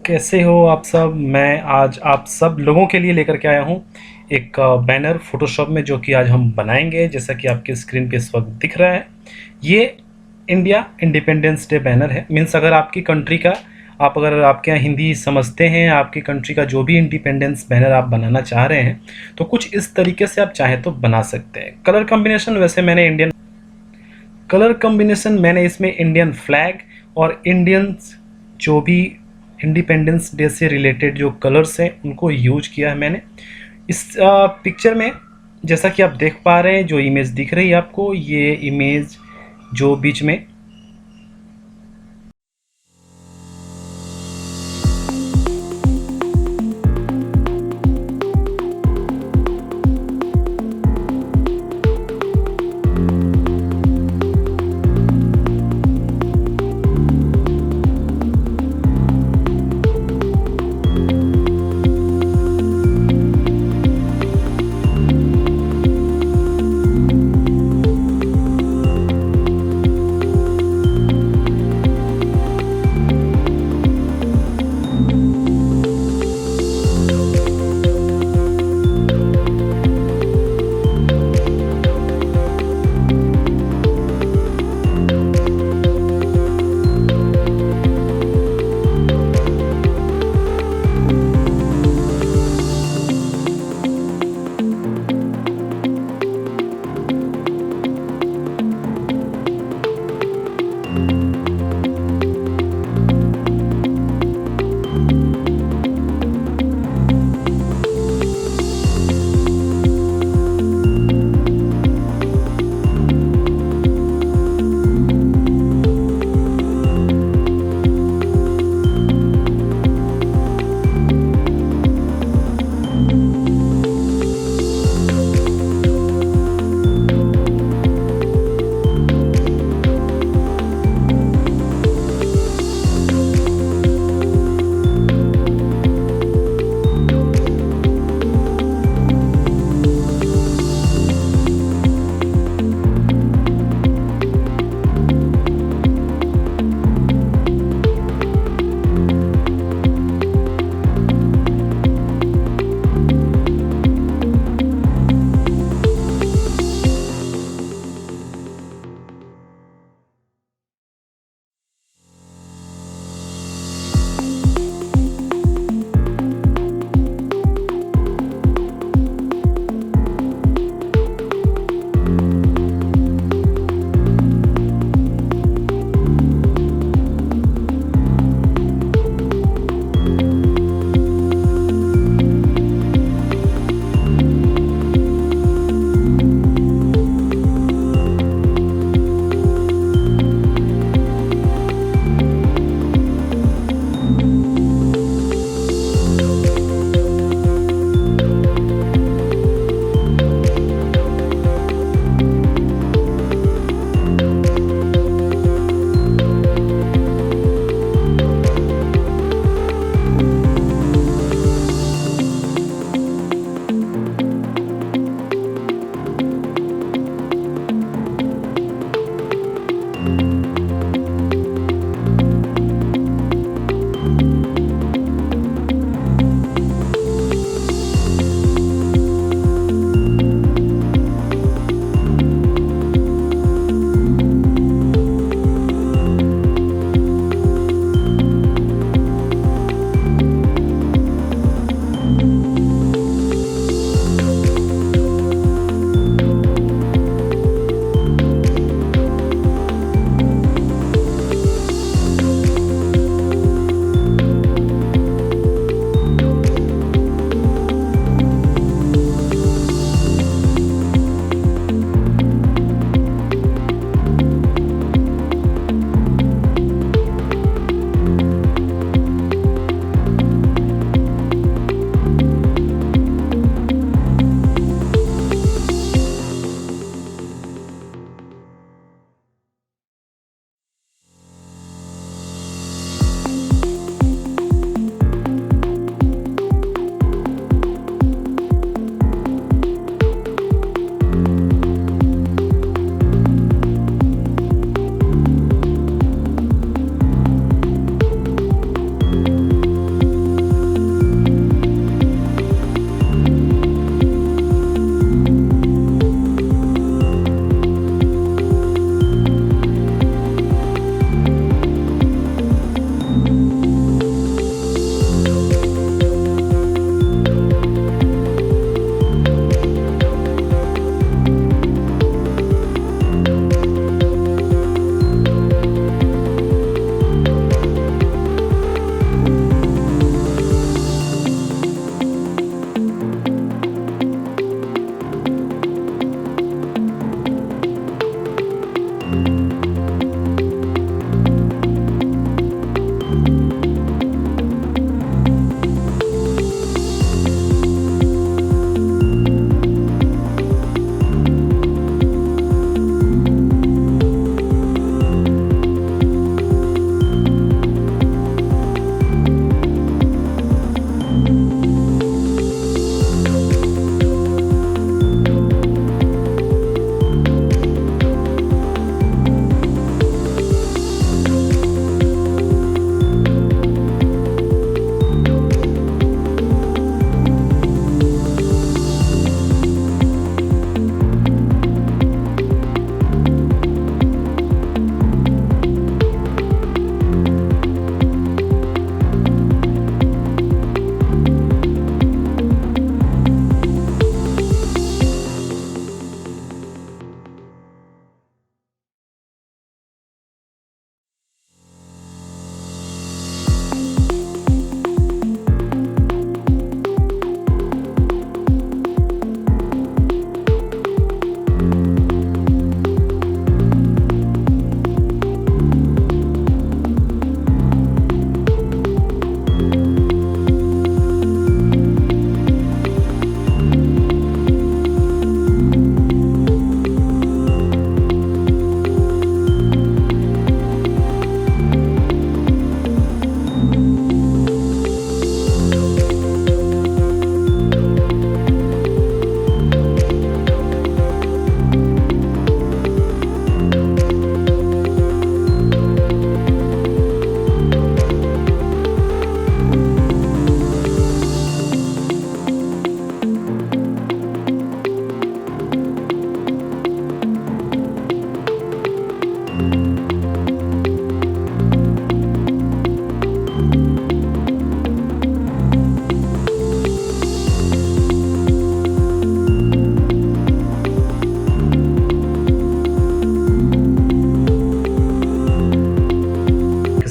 कैसे हो आप सब। मैं आज आप सब लोगों के लिए लेकर के आया हूँ एक बैनर फोटोशॉप में, जो कि आज हम बनाएंगे। जैसा कि आपके स्क्रीन पे इस वक्त दिख रहा है, ये इंडिया इंडिपेंडेंस डे बैनर है। मीन्स अगर आपकी कंट्री का, आप अगर आपके यहाँ हिंदी समझते हैं, आपकी कंट्री का जो भी इंडिपेंडेंस बैनर आप बनाना चाह रहे हैं, तो कुछ इस तरीके से आप चाहें तो बना सकते हैं। कलर कॉम्बिनेशन मैंने इसमें इंडियन फ्लैग और इंडियन जो भी इंडिपेंडेंस डे से रिलेटेड जो कलर्स हैं उनको यूज किया है मैंने इस पिक्चर में। जैसा कि आप देख पा रहे हैं, जो इमेज दिख रही है आपको, ये इमेज जो बीच में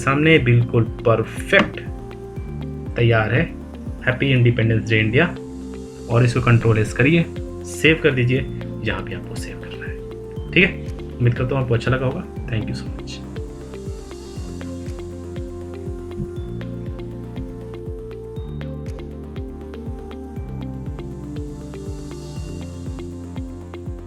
सामने बिल्कुल परफेक्ट तैयार है। Happy independence day India. और इसको कंट्रोल एस करिए, सेव कर दीजिए जहाँ भी आपको सेव करना है। ठीक है, उम्मीद करता हूँ आपको अच्छा लगा होगा। Thank you so much.